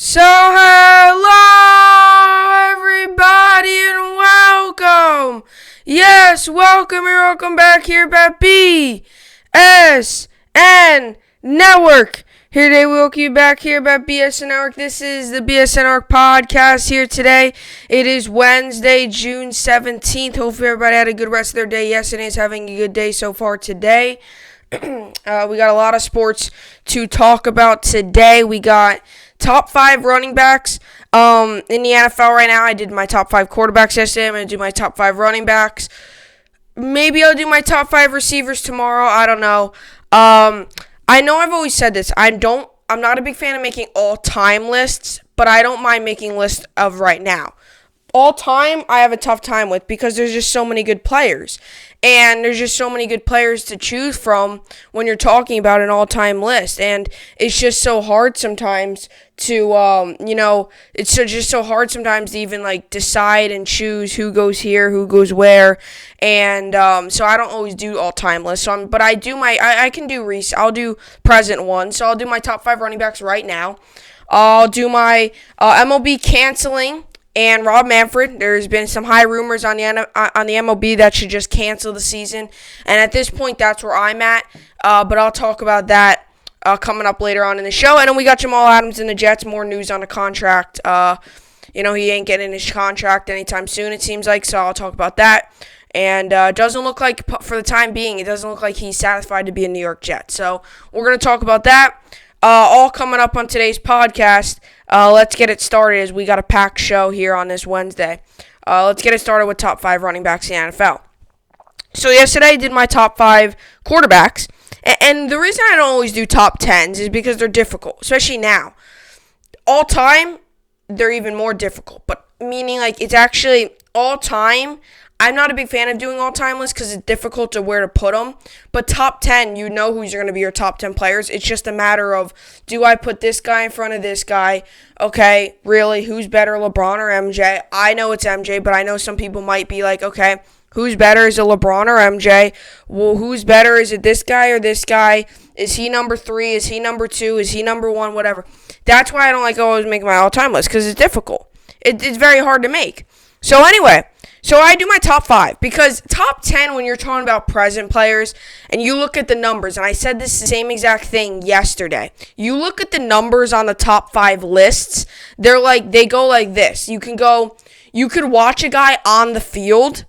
So hello everybody and welcome. Yes, welcome and welcome back here at BSN Network. Here today we welcome you back here at BSN Network. This is the BSN Network podcast here today. It is Wednesday, June 17th. Hopefully everybody had a good rest of their day. Yesterday's having a good day so far today. We got a lot of sports to talk about today. We got top 5 running backs in the NFL right now. I did my top 5 quarterbacks yesterday. I'm going to do my top 5 running backs. Maybe I'll do my top 5 receivers tomorrow. I don't know. I know I've always said this. I'm not a big fan of making all-time lists, but I don't mind making lists of right now. All-time, I have a tough time with because there's just so many good players. And there's just so many good players to choose from when you're talking about an all-time list. And it's just so hard sometimes to, it's just so hard sometimes to even, decide and choose who goes here, who goes where. And so I don't always do all-time lists. But I do I'll do present ones. So I'll do my top 5 running backs right now. I'll do my MLB canceling and Rob Manfred. There's been some high rumors on the MLB that should just cancel the season. And at this point, that's where I'm at. But I'll talk about that coming up later on in the show. And then we got Jamal Adams and the Jets. More news on the contract. He ain't getting his contract anytime soon, it seems like. So I'll talk about that. And doesn't look like, for the time being, it doesn't look like he's satisfied to be a New York Jet. So we're going to talk about that. All coming up on today's podcast. Let's get it started as we got a packed show here on this Wednesday. Let's get it started with top 5 running backs in the NFL. So yesterday I did my top 5 quarterbacks. And the reason I don't always do top 10s is because they're difficult, especially now. All time, they're even more difficult. But meaning it's actually all time. I'm not a big fan of doing all-time lists because it's difficult to where to put them. But top 10, you know who's going to be your top 10 players. It's just a matter of, do I put this guy in front of this guy? Okay, really, who's better, LeBron or MJ? I know it's MJ, but I know some people might be like, okay, who's better? Is it LeBron or MJ? Well, who's better? Is it this guy or this guy? Is he number 3? Is he number 2? Is he number 1? Whatever. That's why I don't always make my all-time list because it's difficult. It's very hard to make. So anyway, I do my top 5 because top 10 when you're talking about present players and you look at the numbers, and I said this same exact thing yesterday. You look at the numbers on the top 5 lists, they go like this. You could watch a guy on the field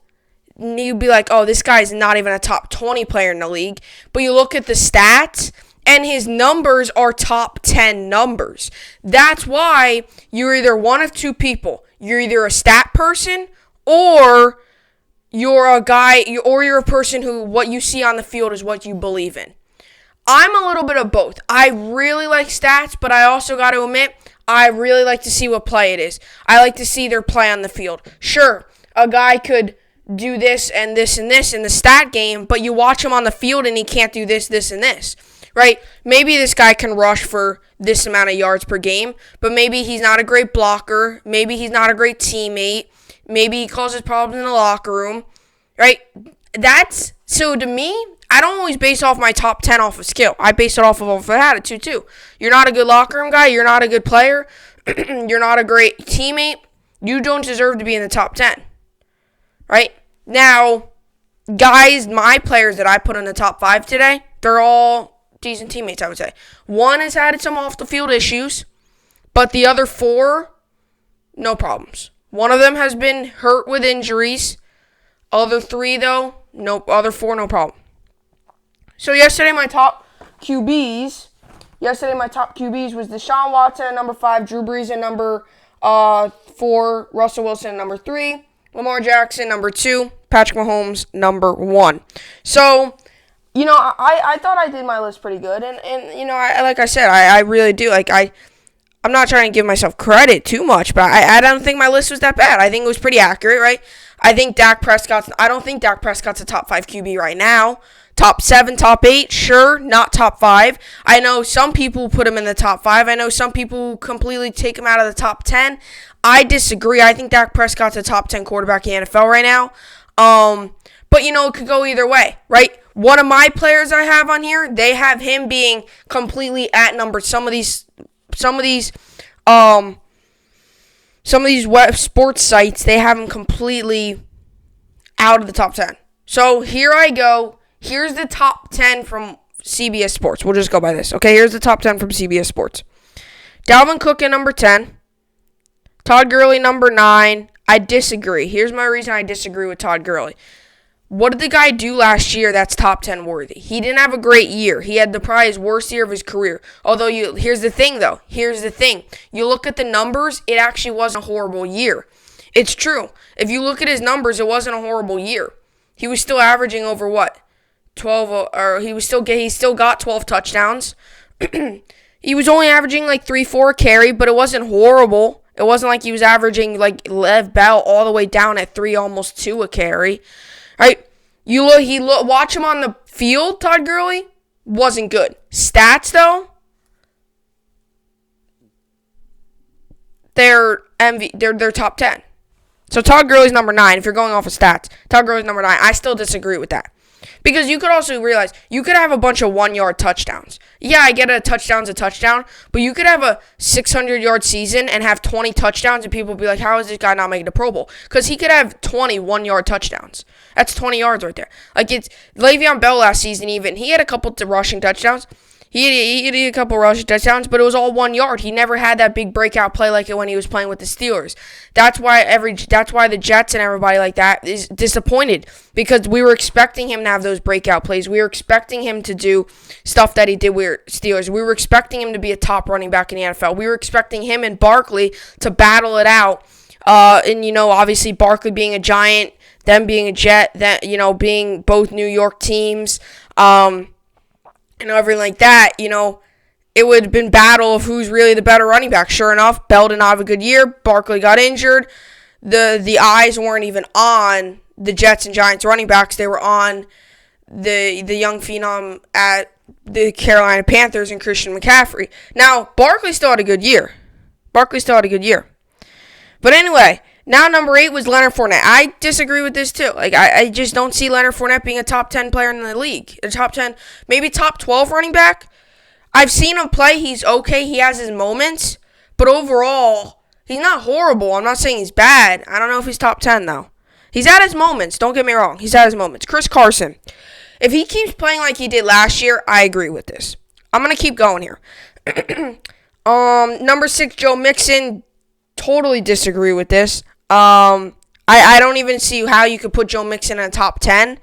and you'd be like, oh, this guy's not even a top 20 player in the league. But you look at the stats and his numbers are top 10 numbers. That's why you're either one of two people. You're either a stat person or you're a guy, or you're a person who what you see on the field is what you believe in. I'm a little bit of both. I really like stats, but I also got to admit, I really like to see what play it is. I like to see their play on the field. Sure, a guy could do this and this and this in the stat game, but you watch him on the field and he can't do this, this, and this. Right? Maybe this guy can rush for this amount of yards per game, but maybe he's not a great blocker. Maybe he's not a great teammate. Maybe he causes problems in the locker room. Right? So to me, I don't always base off my top 10 off of skill. I base it off of attitude too. You're not a good locker room guy. You're not a good player. You're not a great teammate. You don't deserve to be in the top 10. Right? Now, guys, my players that I put in the top 5 today, they're all decent teammates, I would say. One has had some off-the-field issues, but the other 4, no problems. One of them has been hurt with injuries. Other 3, though, other 4, no problem. So yesterday, my top QBs was Deshaun Watson at number 5, Drew Brees at number 4, Russell Wilson at number 3, Lamar Jackson number 2, Patrick Mahomes number 1. So I thought I did my list pretty good, and like I said, I really do. I'm not trying to give myself credit too much, but I don't think my list was that bad. I think it was pretty accurate, right? I don't think Dak Prescott's a top 5 QB right now. Top 7, top 8, sure, not top 5. I know some people put him in the top 5. I know some people completely take him out of the top 10. I disagree. I think Dak Prescott's a top 10 quarterback in the NFL right now. But, it could go either way, right? One of my players I have on here, they have him being completely at number. Some of these Some of these web sports sites, they have him completely out of the top 10. So here I go. Here's the top 10 from CBS Sports. We'll just go by this. Okay, here's the top 10 from CBS Sports. Dalvin Cook at number 10. Todd Gurley, number 9. I disagree. Here's my reason I disagree with Todd Gurley. What did the guy do last year that's top 10 worthy? He didn't have a great year. He had probably his worst year of his career. Although, here's the thing, though. Here's the thing. You look at the numbers, it actually wasn't a horrible year. It's true. If you look at his numbers, it wasn't a horrible year. He was still averaging over what? 12, or he still got 12 touchdowns. He was only averaging like 3-4 carry, but it wasn't horrible. It wasn't like he was averaging like Lev Bell all the way down at 3, almost 2 a carry. Right? Watch him on the field, Todd Gurley, wasn't good. Stats, though, they're top 10. So Todd Gurley's number 9. If you're going off of stats, Todd Gurley's number 9. I still disagree with that. Because you could also realize, you could have a bunch of 1-yard touchdowns. Yeah, I get a touchdown's a touchdown, but you could have a 600-yard season and have 20 touchdowns, and people will be like, how is this guy not making the Pro Bowl? Because he could have 20 1-yard touchdowns. That's 20 yards right there. Like, it's Le'Veon Bell last season even. He had a couple of rushing touchdowns. He had a couple rushing touchdowns, but it was all 1 yard. He never had that big breakout play like it when he was playing with the Steelers. That's why the Jets and everybody like that is disappointed, because we were expecting him to have those breakout plays. We were expecting him to do stuff that he did with Steelers. We were expecting him to be a top running back in the NFL. We were expecting him and Barkley to battle it out. And obviously Barkley being a Giant, them being a Jet, that being both New York teams. And everything like that, it would have been battle of who's really the better running back. Sure enough, Bell did not have a good year. Barkley got injured. The eyes weren't even on the Jets and Giants running backs. They were on the young phenom at the Carolina Panthers and Christian McCaffrey. Now, Barkley still had a good year. But anyway, now number 8 was Leonard Fournette. I disagree with this too. Like, I just don't see Leonard Fournette being a top 10 player in the league. A top 10, maybe top 12 running back. I've seen him play. He's okay. He has his moments. But overall, he's not horrible. I'm not saying he's bad. I don't know if he's top 10 though. He's at his moments. Don't get me wrong. He's at his moments. Chris Carson. If he keeps playing like he did last year, I agree with this. I'm going to keep going here. Number 6, Joe Mixon. Totally disagree with this. I don't even see how you could put Joe Mixon in a top 10.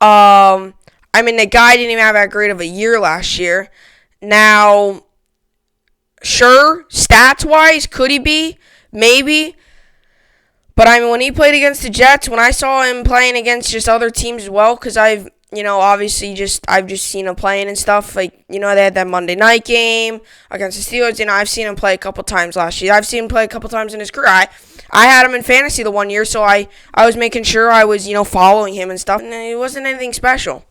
The guy didn't even have that great of a year last year. Now, sure, stats-wise, could he be? Maybe. But, when he played against the Jets, when I saw him playing against just other teams as well, because I've just seen him playing and stuff. Like, they had that Monday night game against the Steelers. I've seen him play a couple times last year. I've seen him play a couple times in his career. I had him in fantasy the one year, so I was making sure I was, following him and stuff. And it wasn't anything special.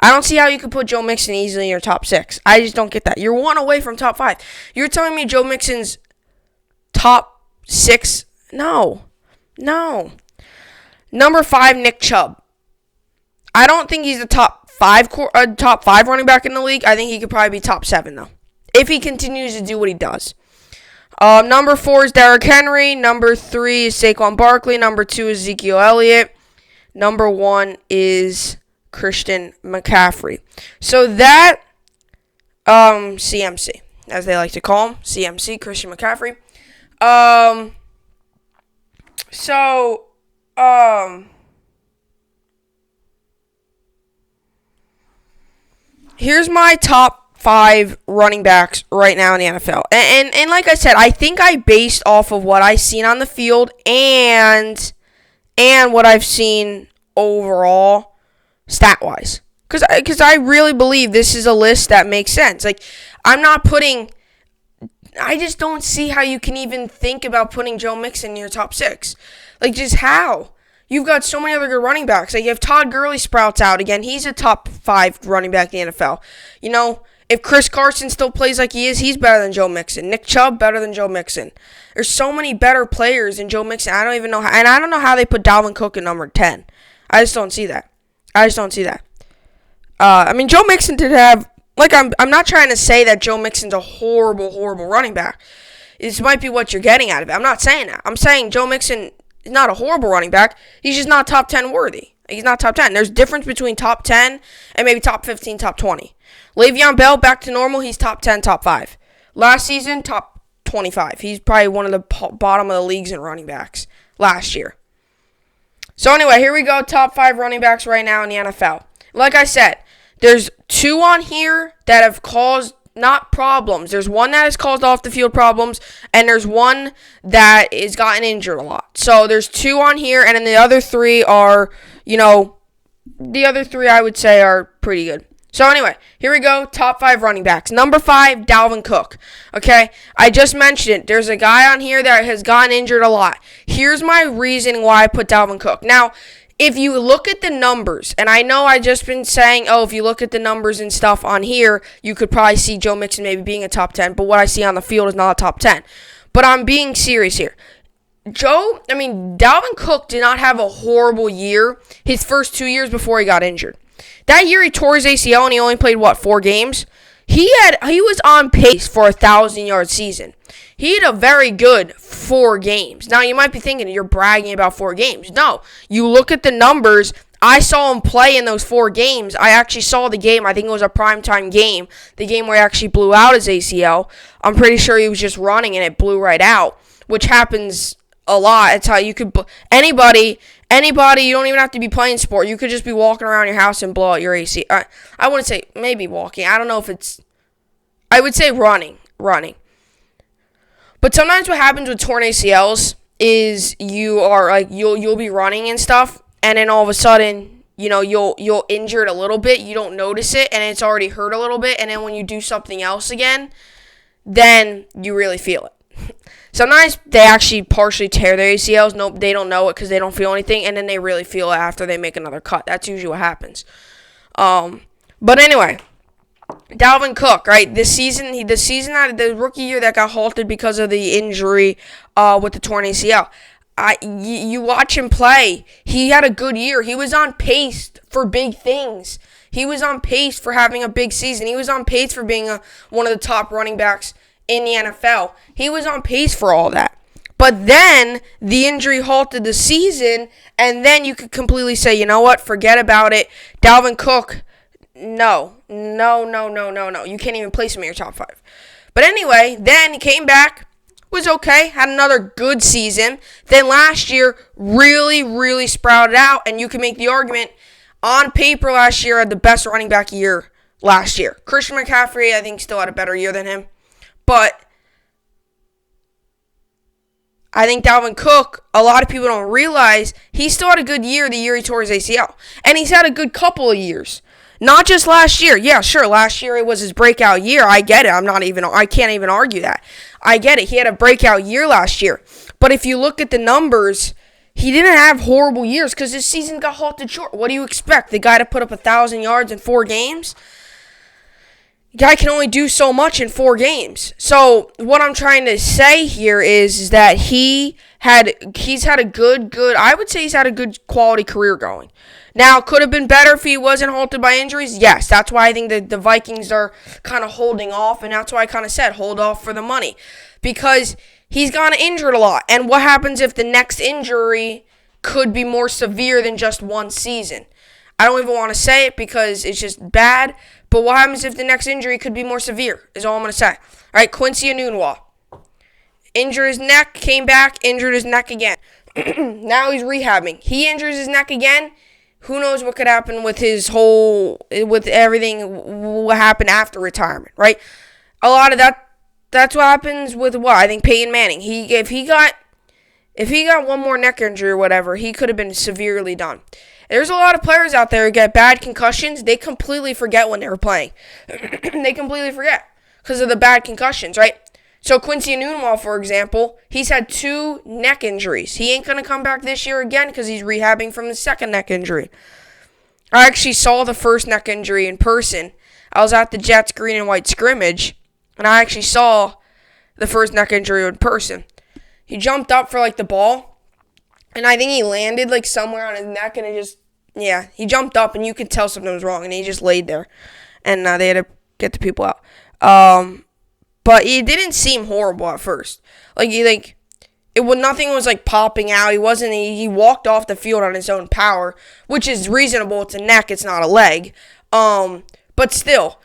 I don't see how you could put Joe Mixon easily in your top 6. I just don't get that. You're one away from top 5. You're telling me Joe Mixon's top 6? No. Number 5, Nick Chubb. I don't think he's a top 5 running back in the league. I think he could probably be top 7 though, if he continues to do what he does. Number 4 is Derrick Henry. Number 3 is Saquon Barkley. Number 2 is Ezekiel Elliott. Number 1 is Christian McCaffrey. So that CMC, as they like to call him, CMC, Christian McCaffrey. Here's my top 5 running backs right now in the NFL. And like I said, I think I based off of what I've seen on the field and what I've seen overall stat-wise. Because I really believe this is a list that makes sense. Like, I just don't see how you can even think about putting Joe Mixon in your top 6. Like, just how? You've got so many other good running backs. Like, you have Todd Gurley sprouts out again. He's a top 5 running back in the NFL. If Chris Carson still plays like he is, he's better than Joe Mixon. Nick Chubb, better than Joe Mixon. There's so many better players than Joe Mixon. I don't even know how. And I don't know how they put Dalvin Cook at number 10. I just don't see that. Joe Mixon did have... I'm not trying to say that Joe Mixon's a horrible, horrible running back. This might be what you're getting out of it. I'm not saying that. I'm saying Joe Mixon is not a horrible running back. He's just not top 10 worthy. He's not top 10. There's a difference between top 10 and maybe top 15, top 20. Le'Veon Bell, back to normal. He's top 10, top 5. Last season, top 25. He's probably one of the bottom of the leagues in running backs last year. So anyway, here we go. Top 5 running backs right now in the NFL. Like I said, there's 2 on here that have caused not problems. There's one that has caused off the field problems, and there's one that has gotten injured a lot. So there's 2 on here, and then the other 3 are, the other 3 I would say are pretty good. So anyway, here we go. Top 5 running backs. Number 5, Dalvin Cook. Okay, I just mentioned it. There's a guy on here that has gotten injured a lot. Here's my reasoning why I put Dalvin Cook. Now, if you look at the numbers, and I know I just been saying, if you look at the numbers and stuff on here, you could probably see Joe Mixon maybe being a top 10, but what I see on the field is not a top 10. But I'm being serious here. Dalvin Cook did not have a horrible year his first 2 years before he got injured. That year he tore his ACL and he only played, 4 games? He was on pace for a 1,000-yard season. He had a very good 4 games. Now, you might be thinking you're bragging about 4 games. No, you look at the numbers. I saw him play in those 4 games. I actually saw the game. I think it was a primetime game, the game where he actually blew out his ACL. I'm pretty sure he was just running and it blew right out, which happens a lot. It's how you could anybody, you don't even have to be playing sport. You could just be walking around your house and blow out your ACL. I wouldn't say maybe walking. I don't know if it's, I would say running. But sometimes what happens with torn ACLs is you'll be running and stuff, and then all of a sudden, you'll injure it a little bit. You don't notice it, and it's already hurt a little bit. And then when you do something else again, then you really feel it. Sometimes they actually partially tear their ACLs. Nope, they don't know it because they don't feel anything, and then they really feel it after they make another cut. That's usually what happens. But anyway, Dalvin Cook, right? The rookie year that got halted because of the injury with the torn ACL. You watch him play. He had a good year. He was on pace for big things. He was on pace for having a big season. He was on pace for being one of the top running backs in the NFL. He was on pace for all that. But then the injury halted the season, and then you could completely say, you know what? Forget about it. Dalvin Cook, no. You can't even place him in your top 5. But anyway, then he came back, was okay, had another good season. Then last year, really, really sprouted out, and you can make the argument on paper last year had the best running back year last year. Christian McCaffrey, I think, still had a better year than him. But I think Dalvin Cook, a lot of people don't realize, he still had a good year the year he tore his ACL. And he's had a good couple of years. Not just last year. Yeah, sure, last year it was his breakout year. I get it. I can't even argue that. I get it. He had a breakout year last year. But if you look at the numbers, he didn't have horrible years because his season got halted short. What do you expect? The guy to put up 1,000 yards in 4 games? The guy can only do so much in 4 games. So what I'm trying to say here is that he's had a good, I would say he's had a good quality career going. Now, could have been better if he wasn't halted by injuries? Yes, that's why I think the Vikings are kind of holding off, and that's why I kind of said hold off for the money. Because he's gotten injured a lot, and what happens if the next injury could be more severe than just one season? I don't even want to say it because it's just bad, but what happens if the next injury could be more severe is all I'm going to say. All right, Quincy Enunwa. Injured his neck, came back, injured his neck again. Now he's rehabbing. He injures his neck again. Who knows what could happen with with everything, what happened after retirement, right? A lot of that's what happens with I think Peyton Manning. If he got one more neck injury or whatever, he could have been severely done. There's a lot of players out there who get bad concussions. They completely forget when they were playing. They completely forget because of the bad concussions, right? So Quincy Enunwa, for example, he's had 2 neck injuries. He ain't going to come back this year again because he's rehabbing from the second neck injury. I actually saw the first neck injury in person. I was at the Jets green and white scrimmage, and I actually saw the first neck injury in person. He jumped up for the ball, and I think he landed somewhere on his neck, and he jumped up, and you could tell something was wrong, and he just laid there, and they had to get the people out. but it didn't seem horrible at first. Nothing was like popping out. He walked off the field on his own power, which is reasonable. It's a neck, it's not a leg. But still,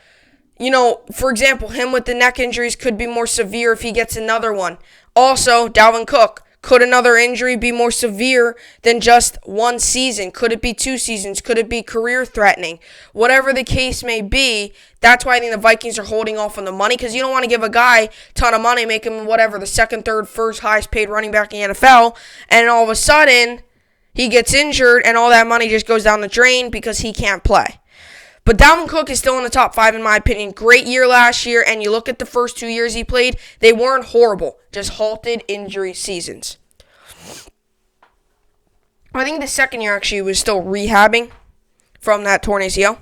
for example, him with the neck injuries could be more severe if he gets another one. Also, Dalvin Cook, could another injury be more severe than just one season? Could it be 2 seasons? Could it be career threatening? Whatever the case may be, that's why I think the Vikings are holding off on the money, because you don't want to give a guy a ton of money, make him the second, third, first highest paid running back in the NFL, and all of a sudden he gets injured and all that money just goes down the drain because he can't play. But Dalvin Cook is still in the top 5 in my opinion. Great year last year, and you look at the first 2 years he played, they weren't horrible. Just halted injury seasons. I think the second year actually was still rehabbing from that torn ACL.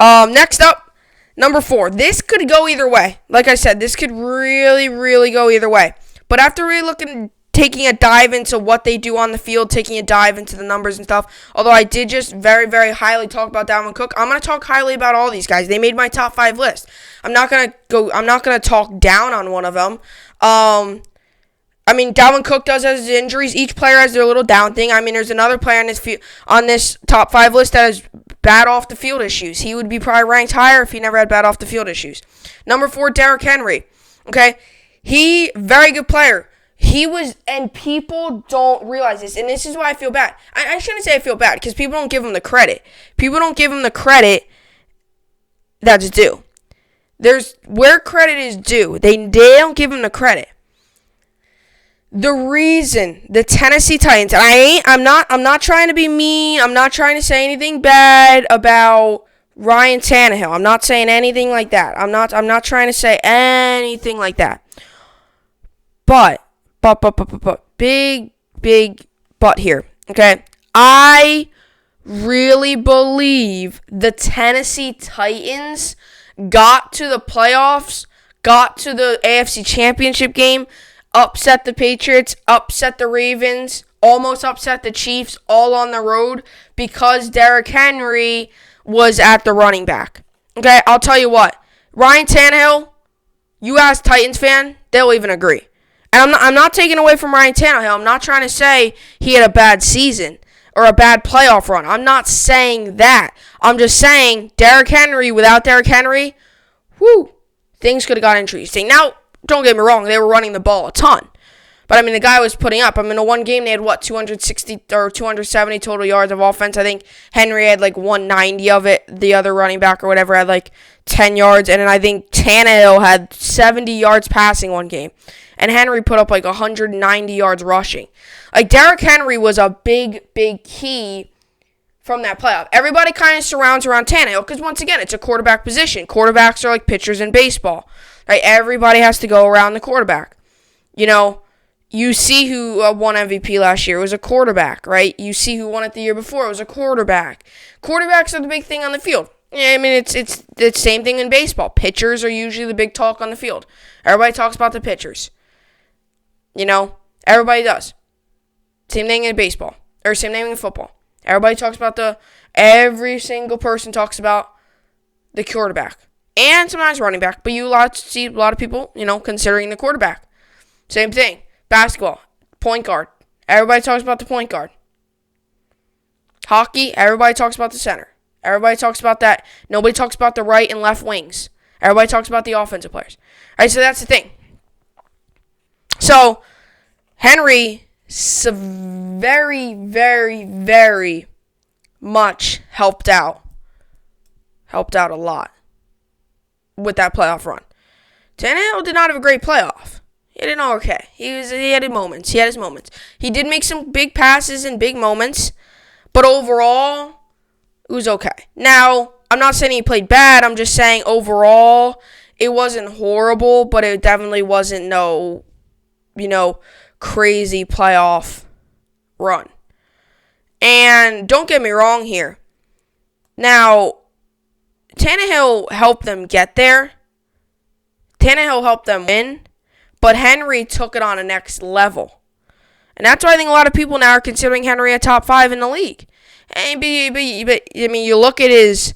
Next up, number 4. This could go either way. Like I said, this could really, really go either way. But after really taking a dive into what they do on the field, taking a dive into the numbers and stuff. Although I did just very, very highly talk about Dalvin Cook, I'm going to talk highly about all these guys. They made my top 5 list. I'm not going to talk down on one of them. Dalvin Cook does have his injuries. Each player has their little down thing. There's another player on this top 5 list that has bad off the field issues. He would be probably ranked higher if he never had bad off the field issues. Number 4, Derrick Henry. Okay, very good player. And people don't realize this, and this is why I feel bad. I shouldn't say I feel bad, because people don't give him the credit. People don't give him the credit that's due. There's where credit is due. They don't give him the credit. The reason the Tennessee Titans, and I'm not trying to be mean. I'm not trying to say anything bad about Ryan Tannehill. I'm not saying anything like that. I'm not trying to say anything like that. But big but here, okay? I really believe the Tennessee Titans got to the playoffs, got to the AFC Championship game, upset the Patriots, upset the Ravens, almost upset the Chiefs, all on the road because Derrick Henry was at the running back. Okay, I'll tell you what. Ryan Tannehill, you ask Titans fan, they'll even agree. And I'm not taking away from Ryan Tannehill. I'm not trying to say he had a bad season or a bad playoff run. I'm not saying that. I'm just saying Derrick Henry, without Derrick Henry, things could have got interesting. Now, don't get me wrong, they were running the ball a ton. But, the guy was putting up. In one game, they had, 260 or 270 total yards of offense. I think Henry had, 190 of it. The other running back or whatever had, 10 yards. And then I think Tannehill had 70 yards passing one game. And Henry put up, 190 yards rushing. Derrick Henry was a big key from that playoff. Everybody kind of surrounds around Tannehill because, once again, it's a quarterback position. Quarterbacks are like pitchers in baseball. Right? Everybody has to go around the quarterback. You see who won MVP last year. It was a quarterback, right? You see who won it the year before. It was a quarterback. Quarterbacks are the big thing on the field. It's the same thing in baseball. Pitchers are usually the big talk on the field. Everybody talks about the pitchers. Everybody does. Same thing in baseball. Or same thing in football. Everybody talks about every single person talks about the quarterback. And sometimes running back. But you see a lot of people, considering the quarterback. Same thing. Basketball. Point guard. Everybody talks about the point guard. Hockey. Everybody talks about the center. Everybody talks about that. Nobody talks about the right and left wings. Everybody talks about the offensive players. All right, so that's the thing. So, Henry very, very, very much helped out. Helped out a lot with that playoff run. Tannehill did not have a great playoff. He did okay. He had his moments. He did make some big passes and big moments, but overall, it was okay. Now, I'm not saying he played bad. I'm just saying overall, it wasn't horrible, but it definitely wasn't no, crazy playoff run. And don't get me wrong here. Now, Tannehill helped them get there. Tannehill helped them win. But Henry took it on a next level. And that's why I think a lot of people now are considering Henry a top 5 in the league. But you look at his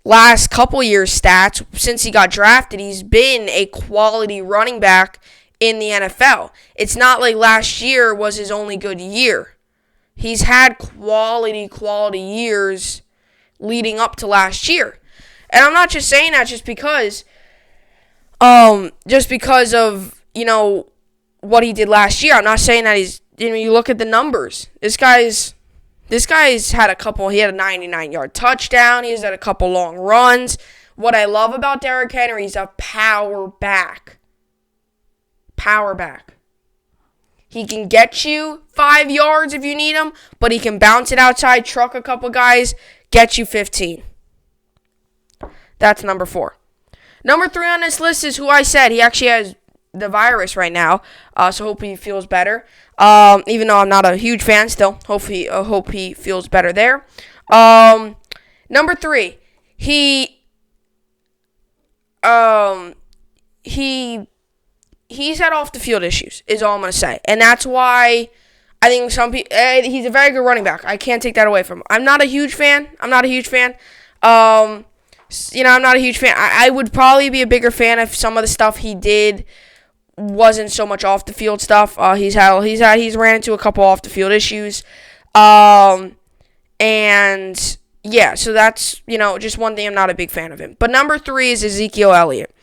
last couple years' stats, since he got drafted, he's been a quality running back in the NFL. It's not like last year was his only good year. He's had quality years leading up to last year. And I'm not just saying that just because of, what he did last year. I'm not saying that you look at the numbers. This guy's had a 99-yard touchdown. He's had a couple long runs. What I love about Derrick Henry is a power back. He can get you 5 yards if you need him, but he can bounce it outside, truck a couple guys, get you 15. That's number 4. Number 3 on this list is who I said. He actually has the virus right now, so hope he feels better. Even though I'm not a huge fan, still hope he feels better there. Number 3, he's had off the field issues, is all I'm gonna say, and that's why I think some people. He's a very good running back. I can't take that away from him. I'm not a huge fan. I'm not a huge fan. I would probably be a bigger fan if some of the stuff he did wasn't so much off the field stuff. He's ran into a couple off the field issues, and yeah, so that's just one thing I'm not a big fan of him. But number 3 is Ezekiel Elliott.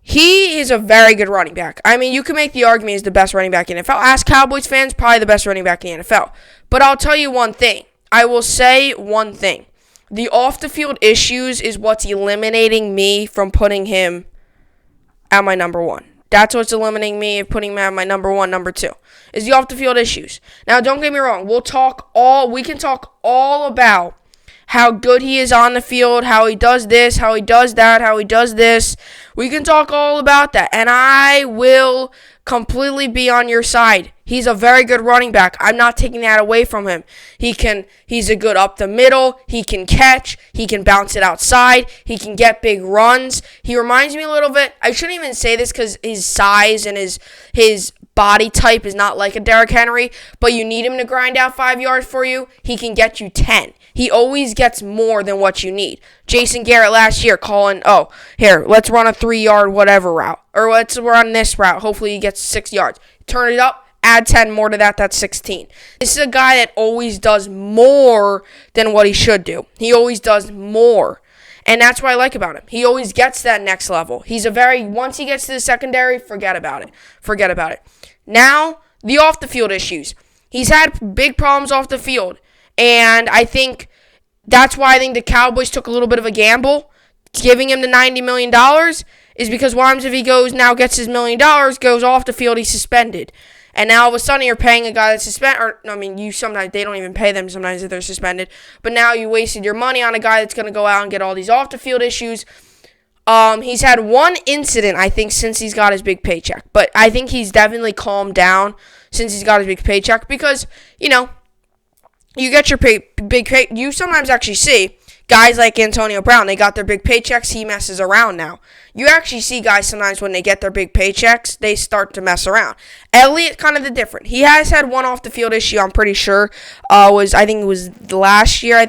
He is a very good running back. I mean, you can make the argument he's the best running back in the NFL. Ask Cowboys fans, probably the best running back in the NFL. But I'll tell you one thing. I will say one thing. The off-the-field issues is what's eliminating me from putting him at my number 1. That's what's eliminating me of putting him at my number 1, number 2. Is the off-the-field issues. Now, don't get me wrong. We can talk all about how good he is on the field, how he does this, how he does that, how he does this. We can talk all about that, and I will completely be on your side. He's a very good running back. I'm not taking that away from him. He's a good up the middle. He can catch. He can bounce it outside. He can get big runs. He reminds me a little bit. I shouldn't even say this because his size and his body type is not like a Derrick Henry, but you need him to grind out 5 yards for you. He can get you 10. He always gets more than what you need. Jason Garrett last year calling, let's run a 3-yard whatever route. Or let's run this route. Hopefully he gets 6 yards. Turn it up, add 10 more to that. That's 16. This is a guy that always does more than what he should do. He always does more. And that's what I like about him. He always gets that next level. Once he gets to the secondary, forget about it. Now, the off-the-field issues. He's had big problems off the field. And I think that's why I think the Cowboys took a little bit of a gamble. Giving him the $90 million is because what happens if he gets his $1 million, goes off the field, he's suspended. And now all of a sudden you're paying a guy that's suspended. Sometimes they don't even pay them sometimes if they're suspended. But now you wasted your money on a guy that's going to go out and get all these off-the-field issues. He's had one incident, I think, since he's got his big paycheck. But I think he's definitely calmed down since he's got his big paycheck because, you get your big pay. You sometimes actually see guys like Antonio Brown. They got their big paychecks. He messes around now. You actually see guys sometimes when they get their big paychecks, they start to mess around. Elliott, kind of the different. He has had one off the field issue. I'm pretty sure. It was last year.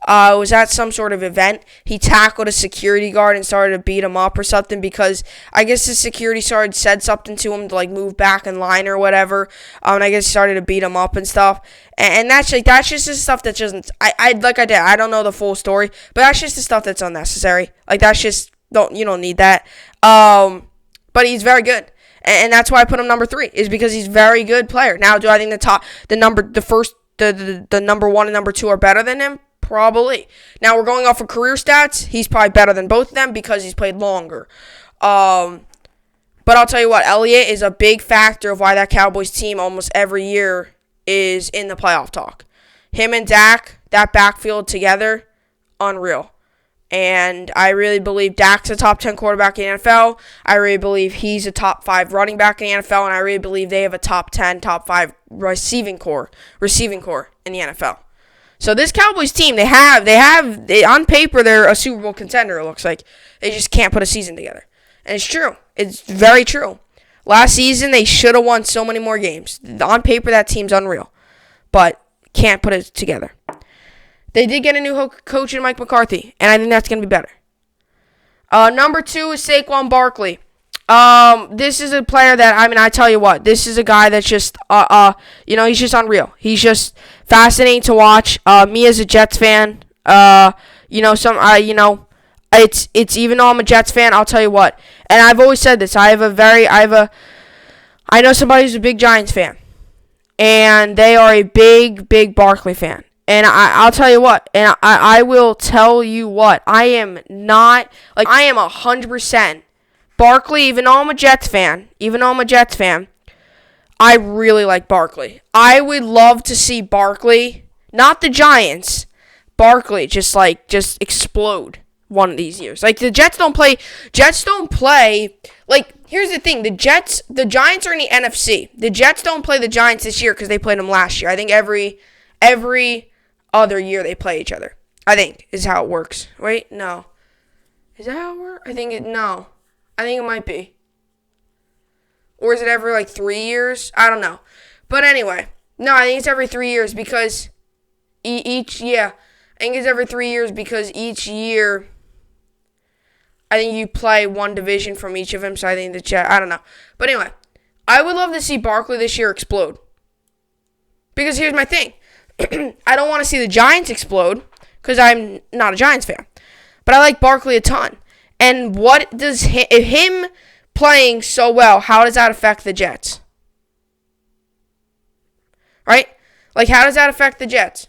Was at some sort of event. He tackled a security guard and started to beat him up or something because I guess the security guard said something to him to move back in line or whatever. And I guess he started to beat him up and stuff. And that's just the stuff that doesn't. I don't know the full story, but that's just the stuff that's unnecessary. That's just you don't need that. But he's very good. And that's why I put him number 3, is because he's a very good player. Now, do I think the number 1 and number 2 are better than him? Probably. Now, we're going off of career stats. He's probably better than both of them because he's played longer. But I'll tell you what, Elliott is a big factor of why that Cowboys team almost every year is in the playoff talk. Him and Dak, that backfield together, unreal. And I really believe Dak's a top 10 quarterback in the NFL. I really believe he's a top 5 running back in the NFL. And I really believe they have a top 10, top 5 receiving core in the NFL. So this Cowboys team, they on paper, they're a Super Bowl contender, it looks like. They just can't put a season together. And it's true. It's very true. Last season, they should have won so many more games. On paper, that team's unreal. But can't put it together. They did get a new coach in Mike McCarthy, and I think that's going to be better. Number 2 is Saquon Barkley. This is a player that, I tell you what, this is a guy that's just, he's just unreal. He's just fascinating to watch. Me as a Jets fan, it's even though I'm a Jets fan, I'll tell you what, and I've always said this, I know somebody who's a big Giants fan, and they are a big Barkley fan. And I'll tell you what, and I will tell you what, I am 100% Barkley, even though I'm a Jets fan, I really like Barkley. I would love to see Barkley, not the Giants, Barkley just explode one of these years. Like, the Jets don't play, like, here's the thing, the Giants are in the NFC. The Jets don't play the Giants this year because they played them last year. I think every other year they play each other, I think, is how it works. Wait, no. Is that how it works? I think it might be. Or is it every, 3 years? I don't know. But anyway, no, I think it's every 3 years because I think it's every 3 years because each year, I think you play one division from each of them, so I think I don't know. But anyway, I would love to see Barkley this year explode. Because here's my thing. I don't want to see the Giants explode because I'm not a Giants fan. But I like Barkley a ton. And what does him playing so well, how does that affect the Jets? Right? Like, how does that affect the Jets?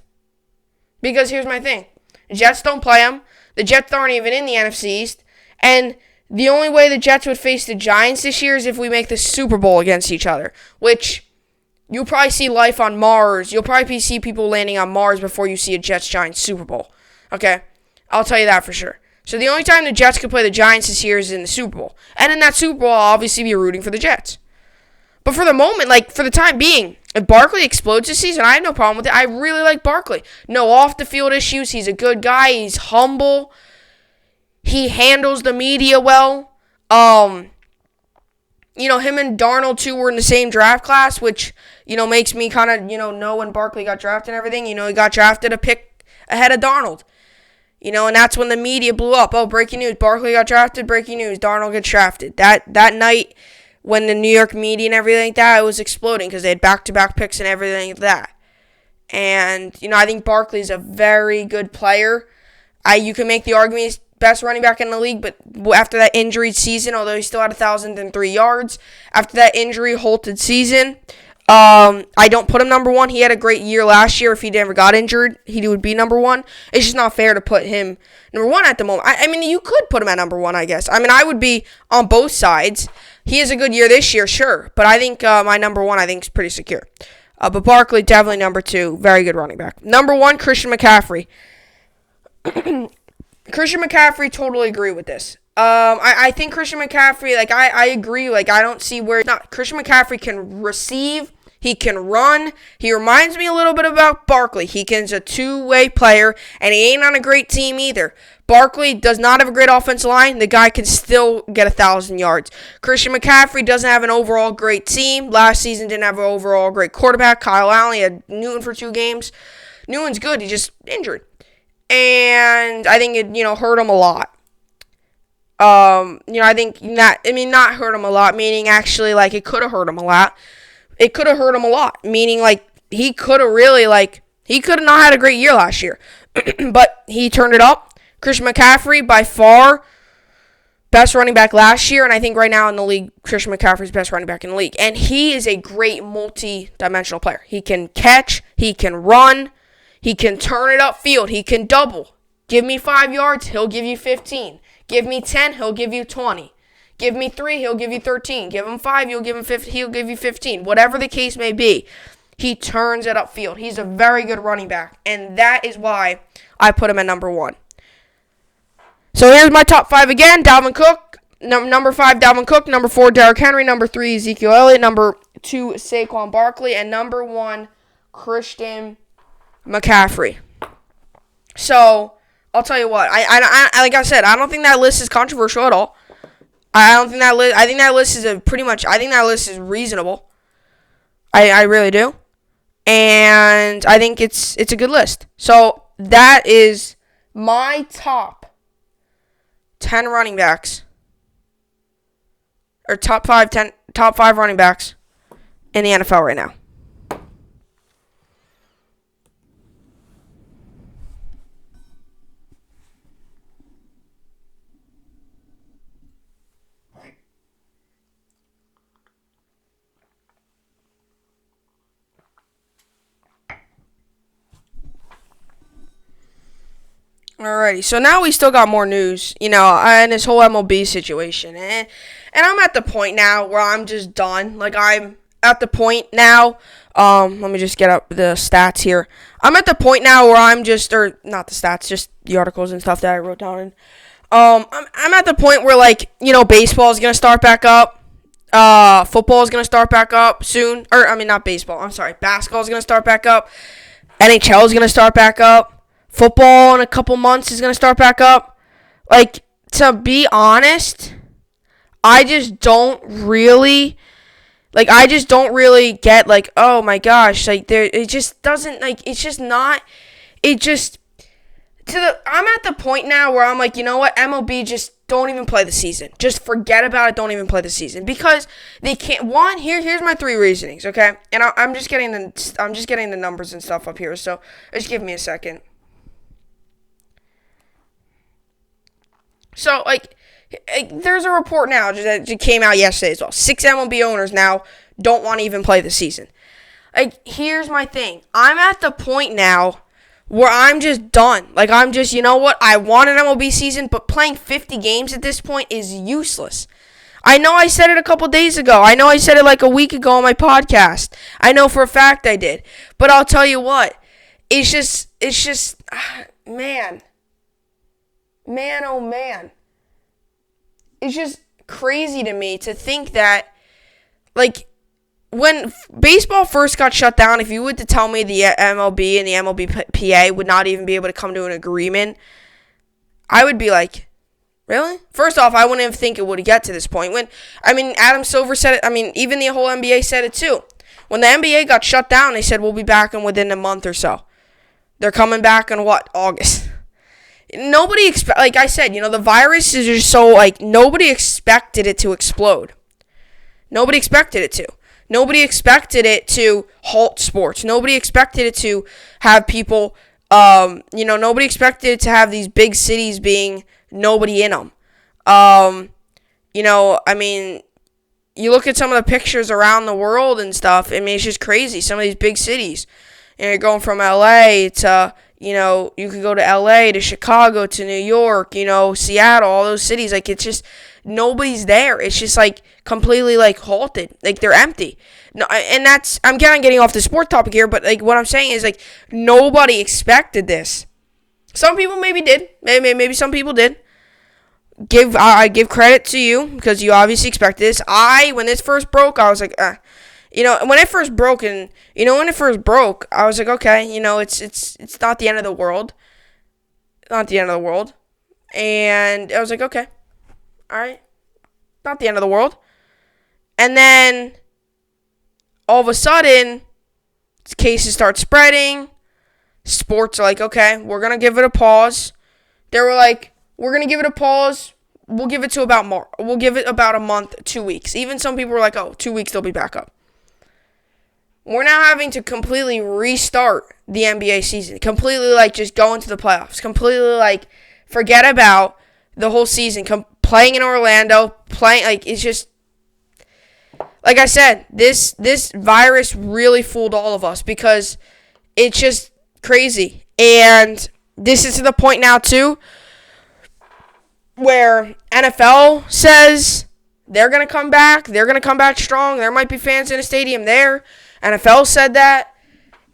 Because here's my thing. The Jets don't play them. The Jets aren't even in the NFC East. And the only way the Jets would face the Giants this year is if we make the Super Bowl against each other, which you'll probably see life on Mars. You'll probably see people landing on Mars before you see a Jets-Giants Super Bowl. Okay? I'll tell you that for sure. So the only time the Jets could play the Giants this year is in the Super Bowl. And in that Super Bowl, I'll obviously be rooting for the Jets. But for the moment, for the time being, if Barkley explodes this season, I have no problem with it. I really like Barkley. No off-the-field issues. He's a good guy. He's humble. He handles the media well. Him and Darnold, too, were in the same draft class, which, makes me kind of, know when Barkley got drafted and everything. He got drafted a pick ahead of Darnold. And that's when the media blew up. Oh, breaking news, Barkley got drafted, breaking news, Darnold gets drafted. That night, when the New York media and everything like that, it was exploding because they had back-to-back picks and everything like that. And, I think Barkley's a very good player. You can make the argument he's best running back in the league, but after that injury season, although he still had 1,003 yards, after that injury halted season, I don't put him number 1. He had a great year last year. If he never got injured, he would be number 1. It's just not fair to put him number 1 at the moment. You could put him at number 1, I guess. I would be on both sides. He has a good year this year, sure, but I think my number 1, I think, is pretty secure. But Barkley, definitely number 2. Very good running back. Number 1, Christian McCaffrey. Christian McCaffrey, totally agree with this. I think Christian McCaffrey, I agree. I don't see where not. Christian McCaffrey can receive. He can run. He reminds me a little bit about Barkley. He's a two-way player, and he ain't on a great team either. Barkley does not have a great offensive line. The guy can still get 1,000 yards. Christian McCaffrey doesn't have an overall great team. Last season didn't have an overall great quarterback. Kyle Allen, he had Newton for 2 games. Newton's good. He just injured. And I think it, hurt him a lot. I think not hurt him a lot, meaning actually, it could have hurt him a lot. It could have hurt him a lot, meaning, he could have really, he could have not had a great year last year. But he turned it up. Christian McCaffrey, by far, best running back last year, and I think right now in the league, Christian McCaffrey's best running back in the league. And he is a great multi-dimensional player. He can catch, he can run, he can turn it upfield, he can double. Give me 5 yards, he'll give you 15. Give me 10, he'll give you 20. Give me 3, he'll give you 13. Give him 5, he'll give you 15. Whatever the case may be, he turns it upfield. He's a very good running back, and that is why I put him at number 1. So here's my top 5 again. Dalvin Cook, number 5, Dalvin Cook. Number 4, Derrick Henry. Number 3, Ezekiel Elliott. Number 2, Saquon Barkley. And number 1, Christian McCaffrey. So I'll tell you what. I like I said, I don't think that list is controversial at all. I don't think that list. I think that list is I think that list is reasonable. I really do, and I think it's a good list. So that is my top 10 running backs, or top 5 running backs in the NFL right now. Alrighty, so now we still got more news, and this whole MLB situation. And I'm at the point now where I'm just done. Like, I'm at the point now, let me just get up the stats here. I'm at the point now where I'm just, or not the stats, just the articles and stuff that I wrote down. I'm at the point where, baseball is going to start back up. Football is going to start back up soon. Not baseball, I'm sorry. Basketball is going to start back up. NHL is going to start back up. Football in a couple months is going to start back up. Like, to be honest, I just don't really get, oh my gosh, it just doesn't, it's just not, I'm at the point now where I'm like, you know what, MLB, just don't even play the season. Just forget about it, don't even play the season. Because they can't, here's my 3 reasonings, okay? And I'm just getting the numbers and stuff up here, so just give me a second. So, there's a report now that came out yesterday as well. 6 MLB owners now don't want to even play the season. Here's my thing. I'm at the point now where I'm just done. I'm just, you know what? I want an MLB season, but playing 50 games at this point is useless. I know I said it a couple days ago. I know I said it a week ago on my podcast. I know for a fact I did. But I'll tell you what. It's just, man. Man, oh man. It's just crazy to me to think that, when baseball first got shut down, if you were to tell me the MLB and the MLBPA would not even be able to come to an agreement, I would be like, really? First off, I wouldn't even think it would get to this point. Adam Silver said it, even the whole NBA said it too. When the NBA got shut down, they said we'll be back within a month or so. They're coming back in August. Nobody like I said, the virus is just so, nobody expected it to explode. Nobody expected it to. Nobody expected it to halt sports. Nobody expected it to have people, nobody expected it to have these big cities being nobody in them. You look at some of the pictures around the world and stuff, it's just crazy. Some of these big cities, you're going from LA to, you could go to LA to Chicago to New York, Seattle, all those cities. It's just, nobody's there. It's just, completely, halted. They're empty. No, and that's, I'm kind of getting off the sport topic here, but, what I'm saying is, nobody expected this. Some people maybe did. Maybe some people did. I give credit to you, because you obviously expected this. When this first broke, I was like, when it first broke, I was like, okay, it's not the end of the world. Not the end of the world. And I was like, okay, all right, not the end of the world. And then, all of a sudden, cases start spreading. Sports are like, okay, we're going to give it a pause. They were like, we're going to give it a pause. We'll give it we'll give it about a month, 2 weeks. Even some people were like, 2 weeks, they'll be back up. We're now having to completely restart the NBA season. Completely, just go into the playoffs. Completely, forget about the whole season. Playing in Orlando. It's just, like I said, this virus really fooled all of us because it's just crazy. And this is to the point now, too, where NFL says they're going to come back. They're going to come back strong. There might be fans in the stadium there. NFL said that.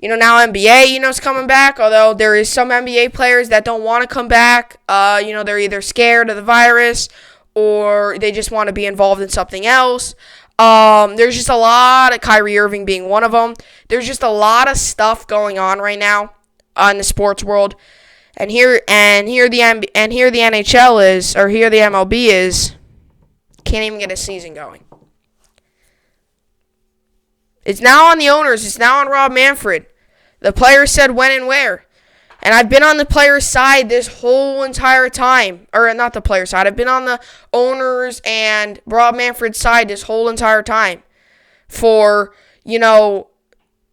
Now NBA, is coming back. Although there is some NBA players that don't want to come back. They're either scared of the virus or they just want to be involved in something else. There's just a lot of Kyrie Irving being one of them. There's just a lot of stuff going on right now in the sports world. And here the NHL is, or here the MLB is, can't even get a season going. It's now on the owners. It's now on Rob Manfred. The players said when and where. And I've been on the player's side this whole entire time. Or not the player's side. I've been on the owners and Rob Manfred's side this whole entire time. For,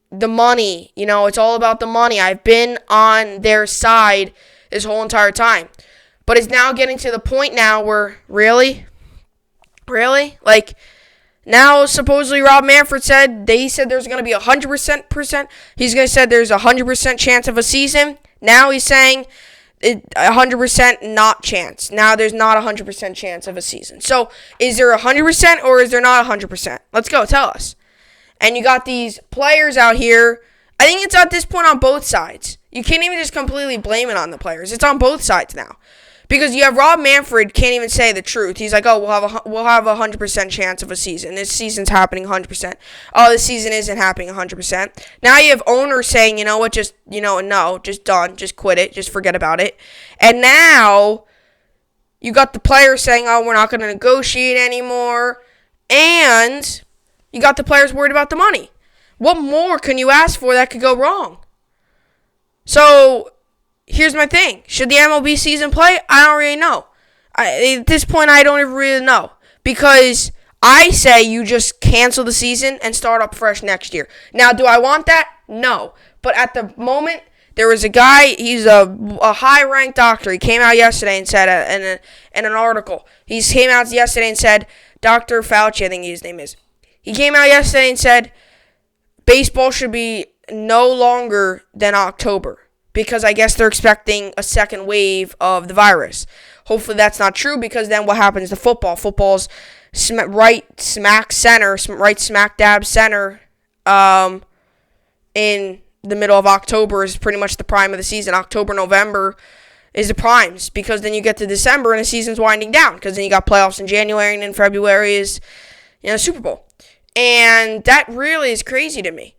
the money. It's all about the money. I've been on their side this whole entire time. But it's now getting to the point now where, really? Really? Now supposedly Rob Manfred said there's going to be 100%. He's going to say there's a 100% chance of a season. Now he's saying 100% not chance. Now there's not a 100% chance of a season. So is there 100% or is there not 100%? Let's go. Tell us. And you got these players out here. I think it's at this point on both sides. You can't even just completely blame it on the players. It's on both sides now. Because you have Rob Manfred can't even say the truth. He's like, oh, we'll have a 100% chance of a season. This season's happening 100%. Oh, this season isn't happening 100%. Now you have owners saying, you know what, just, no, just done. Just quit it. Just forget about it. And now you got the players saying, oh, we're not going to negotiate anymore. And you got the players worried about the money. What more can you ask for that could go wrong? So here's my thing. Should the MLB season play? I don't really know. At this point, I don't even really know. Because I say you just cancel the season and start up fresh next year. Now, do I want that? No. But at the moment, there was a guy, he's a high-ranked doctor. He came out yesterday and said in an article. He came out yesterday and said, Dr. Fauci, I think his name is. He came out yesterday and said, baseball should be no longer than October. Because I guess they're expecting a second wave of the virus. Hopefully that's not true because then what happens to football? Football's right smack dab center in the middle of October is pretty much the prime of the season. October, November is the primes because then you get to December and the season's winding down because then you got playoffs in January and then February is Super Bowl. And that really is crazy to me.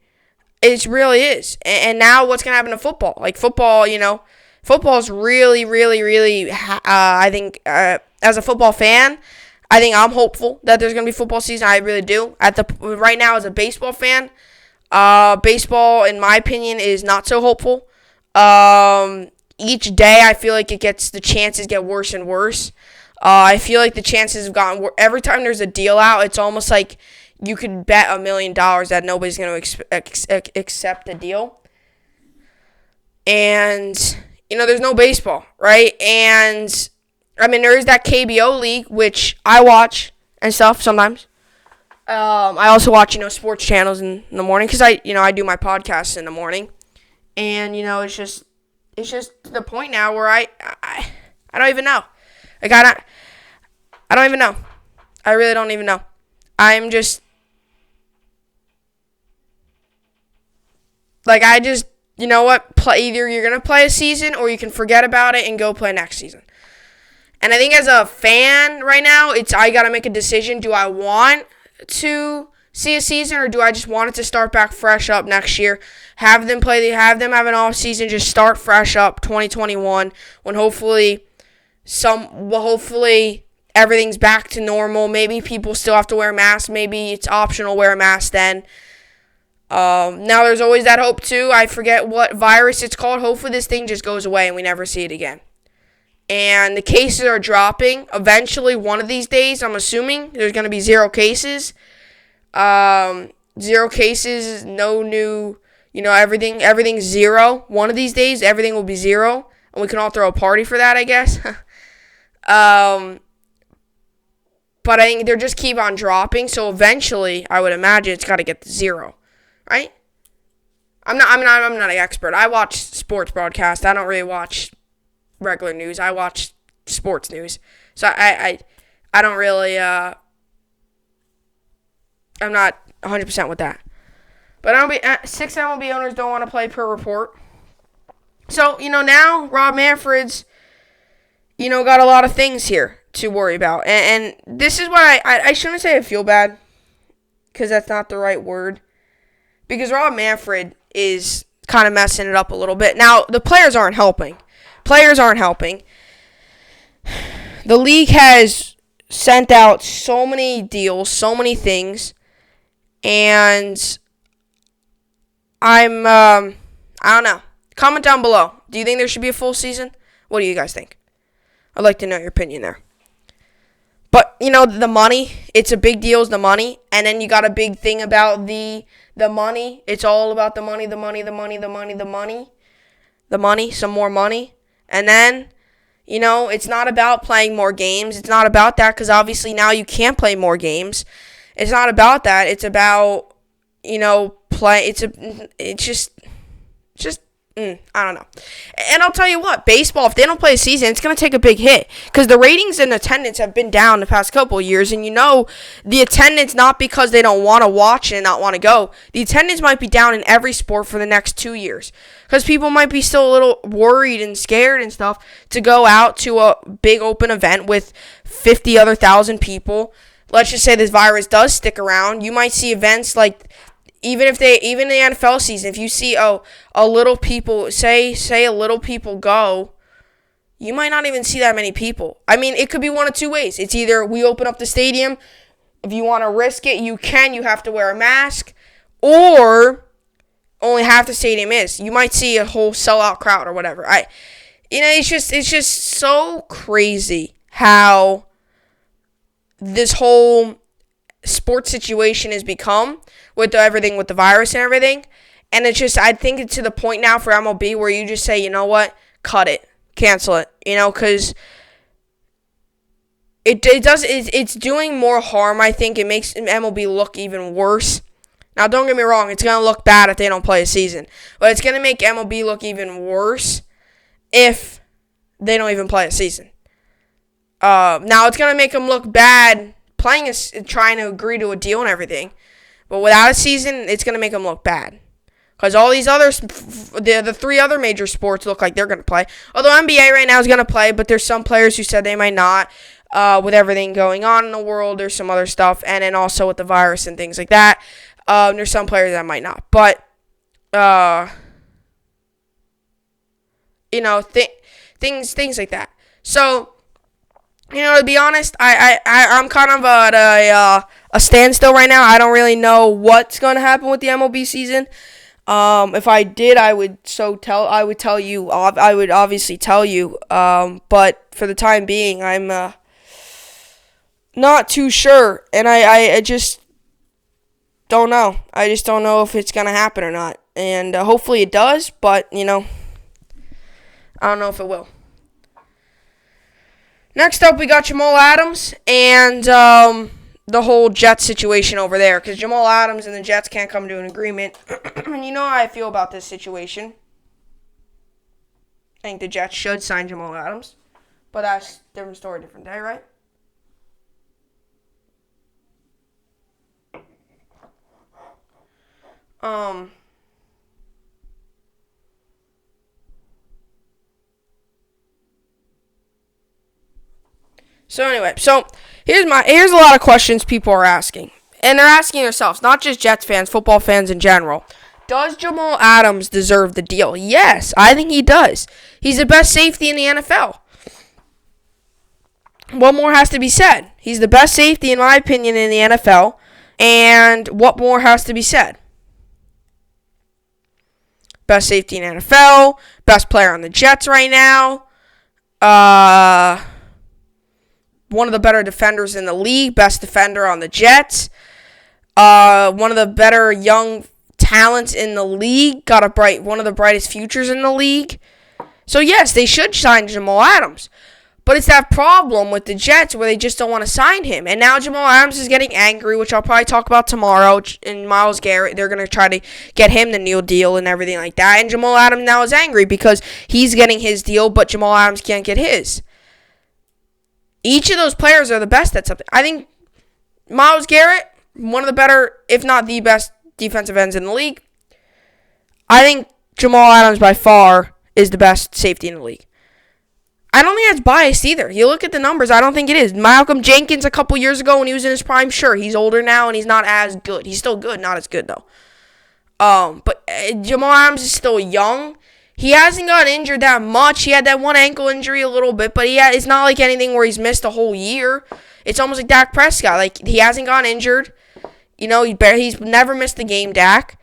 It really is. And now what's going to happen to football? Football, football is really, really, really, I think, as a football fan, I think I'm hopeful that there's going to be football season. I really do. Right now, as a baseball fan, baseball, in my opinion, is not so hopeful. Each day, I feel like the chances get worse and worse. I feel like the chances have gotten worse. Every time there's a deal out, it's almost like you could bet $1 million that nobody's going to accept the deal. And, there's no baseball, right? And, there is that KBO league, which I watch and stuff sometimes. I also watch, sports channels in the morning because I do my podcasts in the morning. And, it's just to the point now where I don't even know. I don't even know. I really don't even know. I'm just... you know what? Either you're going to play a season or you can forget about it and go play next season. And I think as a fan right now, I got to make a decision. Do I want to see a season or do I just want it to start back fresh up next year? Have them have an off season, just start fresh up 2021 when hopefully everything's back to normal. Maybe people still have to wear masks. Maybe it's optional to wear a mask then. Now there's always that hope too. I forget what virus it's called. Hopefully this thing just goes away and we never see it again. And the cases are dropping. Eventually, one of these days, I'm assuming there's going to be 0 cases. 0 cases, no new, everything's 0. One of these days, everything will be 0. And we can all throw a party for that, I guess. But I think they'll just keep on dropping. So eventually, I would imagine it's got to get to 0. Right? I'm not an expert. I watch sports broadcasts. I don't really watch regular news. I watch sports news. So I don't really I'm not 100% with that. But 6 MLB owners don't want to play per report. So, now Rob Manfred's got a lot of things here to worry about. And this is what I shouldn't say I feel bad because that's not the right word. Because Rob Manfred is kind of messing it up a little bit. Now, the players aren't helping. The league has sent out so many deals, so many things. And I don't know. Comment down below. Do you think there should be a full season? What do you guys think? I'd like to know your opinion there. But, the money, it's a big deal is the money. And then you got a big thing about the money. It's all about the money, the money, the money, the money, the money. The money, some more money. And then, it's not about playing more games. It's not about that because obviously now you can't play more games. It's not about that. It's about, play. It's just I don't know. And I'll tell you what, baseball, if they don't play a season, it's going to take a big hit. Because the ratings and attendance have been down the past couple of years. And the attendance, not because they don't want to watch and not want to go. The attendance might be down in every sport for the next 2 years. Because people might be still a little worried and scared and stuff to go out to a big open event with 50 other thousand people. Let's just say this virus does stick around. You might see events like... Even in the NFL season, if you see a little people say a little people go, you might not even see that many people. I mean, it could be one of two ways. It's either we open up the stadium, if you want to risk it, you have to wear a mask, or only half the stadium is. You might see a whole sellout crowd or whatever. It's just so crazy how this whole sports situation has become with everything with the virus and everything. And it's just, I think it's to the point now for MLB where you just say, you know what, cut it, cancel it, because it's doing more harm. I think it makes MLB look even worse. Now, don't get me wrong, it's going to look bad if they don't play a season, but it's going to make MLB look even worse if they don't even play a season. Now, it's going to make them look bad trying to agree to a deal and everything. But without a season, it's going to make them look bad. Because all these the three other major sports look like they're going to play. Although NBA right now is going to play, but there's some players who said they might not. With everything going on in the world, there's some other stuff. And then also with the virus and things like that, there's some players that might not. But, things like that. So... to be honest, I'm kind of at a standstill right now. I don't really know what's going to happen with the MLB season. If I did, I would tell you. I would obviously tell you. But for the time being, I'm not too sure, and I just don't know. I just don't know if it's going to happen or not, and hopefully it does. But I don't know if it will. Next up, we got Jamal Adams and the whole Jets situation over there. Because Jamal Adams and the Jets can't come to an agreement. And you know how I feel about this situation. I think the Jets should sign Jamal Adams. But that's a different story, different day, right? So anyway, here's a lot of questions people are asking. And they're asking themselves, not just Jets fans, football fans in general. Does Jamal Adams deserve the deal? Yes, I think he does. He's the best safety in the NFL. What more has to be said? He's the best safety, in my opinion, in the NFL. And what more has to be said? Best safety in the NFL. Best player on the Jets right now. One of the better defenders in the league. Best defender on the Jets. One of the better young talents in the league. Got one of the brightest futures in the league. So, yes, they should sign Jamal Adams. But it's that problem with the Jets where they just don't want to sign him. And now Jamal Adams is getting angry, which I'll probably talk about tomorrow. And Myles Garrett, they're going to try to get him the new deal and everything like that. And Jamal Adams now is angry because he's getting his deal, but Jamal Adams can't get his. Each of those players are the best at something. I think Myles Garrett, one of the better, if not the best defensive ends in the league. I think Jamal Adams by far is the best safety in the league. I don't think that's biased either. You look at the numbers, I don't think it is. Malcolm Jenkins a couple years ago when he was in his prime, sure, he's older now and he's not as good. He's still good, not as good though. But Jamal Adams is still young. He hasn't gotten injured that much. He had that one ankle injury a little bit, but it's not like anything where he's missed a whole year. It's almost like Dak Prescott. Like, he hasn't gotten injured. He's never missed a game, Dak.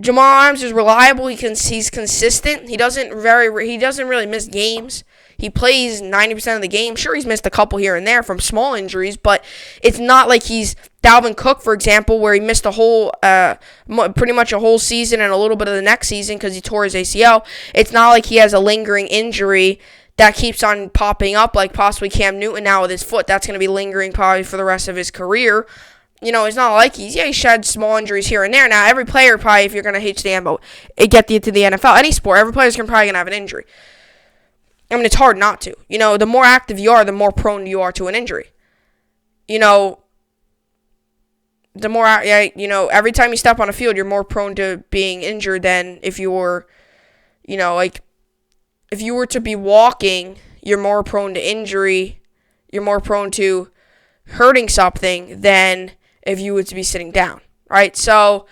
Jamal Adams is reliable. He's consistent. He doesn't really miss games. He plays 90% of the game. Sure, he's missed a couple here and there from small injuries, but it's not like he's Dalvin Cook, for example, where he missed pretty much a whole season and a little bit of the next season because he tore his ACL. It's not like he has a lingering injury that keeps on popping up, like possibly Cam Newton now with his foot. That's going to be lingering probably for the rest of his career. It's not like he shed small injuries here and there. Now, every player probably, if you're going to HDM, but get you to the NFL, any sport, every player's probably going to have an injury. I mean, it's hard not to. The more active you are, the more prone you are to an injury. The more, every time you step on a field, you're more prone to being injured than if you were, if you were to be walking, you're more prone to injury. You're more prone to hurting something than if you were to be sitting down, right? So,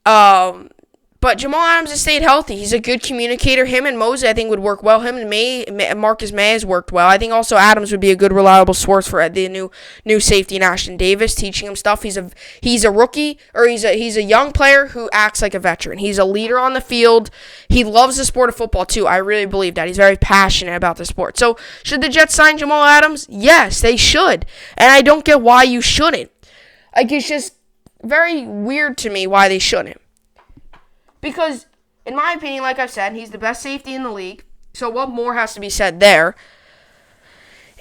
but Jamal Adams has stayed healthy. He's a good communicator. Him and Mosey, I think, would work well. Him and Marcus May has worked well. I think also Adams would be a good, reliable source for the new safety, Ashton Davis, teaching him stuff. He's a rookie, or he's a young player who acts like a veteran. He's a leader on the field. He loves the sport of football, too. I really believe that. He's very passionate about the sport. So, should the Jets sign Jamal Adams? Yes, they should. And I don't get why you shouldn't. It's just very weird to me why they shouldn't. Because, in my opinion, like I've said, he's the best safety in the league. So what more has to be said there?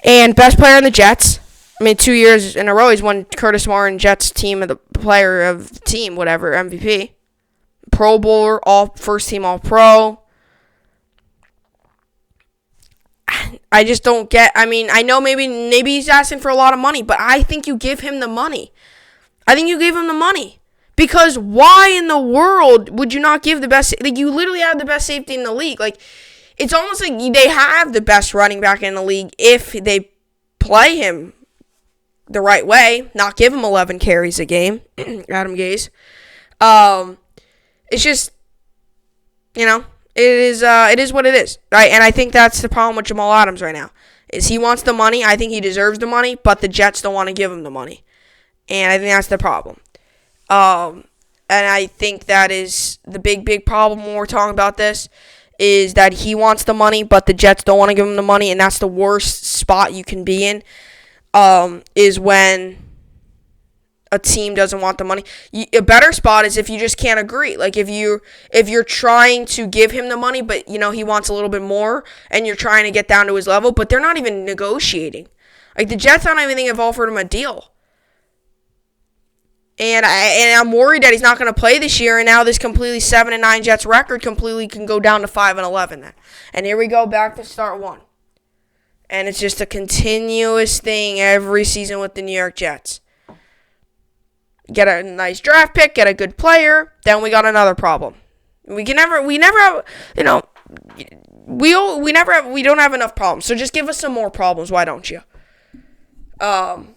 And best player in the Jets. 2 years in a row, he's won Curtis Warren Jets team of the player of the team, whatever, MVP. Pro Bowler, first team All-Pro. I just don't get, I know maybe he's asking for a lot of money, but I think you give him the money. Because why in the world would you not give the best? You literally have the best safety in the league. It's almost like they have the best running back in the league if they play him the right way, not give him 11 carries a game. Adam Gase. It's just, it is what it is, right? And I think that's the problem with Jamal Adams right now. Is he wants the money. I think he deserves the money, but the Jets don't want to give him the money. And I think that's the problem. And I think that is the big problem when we're talking about this, is that he wants the money, but the Jets don't want to give him the money, and that's the worst spot you can be in, is when a team doesn't want the money. A better spot is if you just can't agree. If you're trying to give him the money, but, he wants a little bit more, and you're trying to get down to his level, but they're not even negotiating. The Jets, I don't even think have offered him a deal. And I'm worried that he's not going to play this year, and now this completely 7-9 Jets record completely can go down to 5-11 then. And here we go back to start one. And it's just a continuous thing every season with the New York Jets. Get a nice draft pick, get a good player, then we got another problem. We don't have enough problems. So just give us some more problems, why don't you? But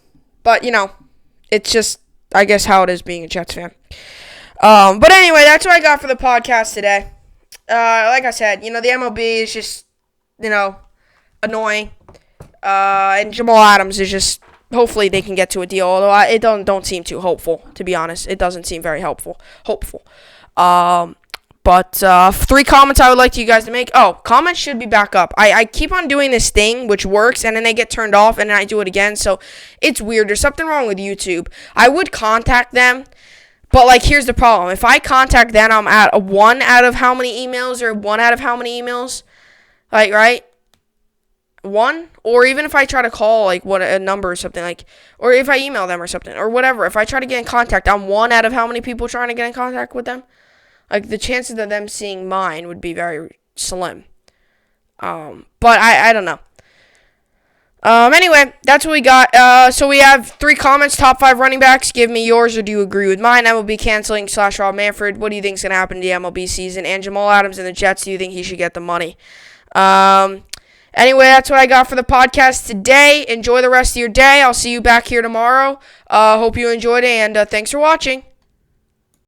it's just, I guess, how it is being a Jets fan. But anyway, that's what I got for the podcast today. Like I said, the MLB is just, annoying. And Jamal Adams is just, hopefully they can get to a deal, although it don't seem too hopeful, to be honest. It doesn't seem very hopeful. But 3 comments I would like you guys to make. Oh, comments should be back up. I keep on doing this thing, which works, and then they get turned off, and then I do it again. So it's weird. There's something wrong with YouTube. I would contact them, but, here's the problem. If I contact them, I'm at a 1 out of how many emails, or 1 out of how many emails? Right? 1? Or even if I try to call, what a number or something, or if I email them or something, or whatever. If I try to get in contact, I'm 1 out of how many people trying to get in contact with them? The chances of them seeing mine would be very slim. But I don't know. Anyway, that's what we got. So we have 3 comments, top 5 running backs. Give me yours, or do you agree with mine? MLB canceling / Rob Manfred. What do you think is going to happen in the MLB season? And Jamal Adams and the Jets, do you think he should get the money? Anyway, that's what I got for the podcast today. Enjoy the rest of your day. I'll see you back here tomorrow. Hope you enjoyed it, and thanks for watching.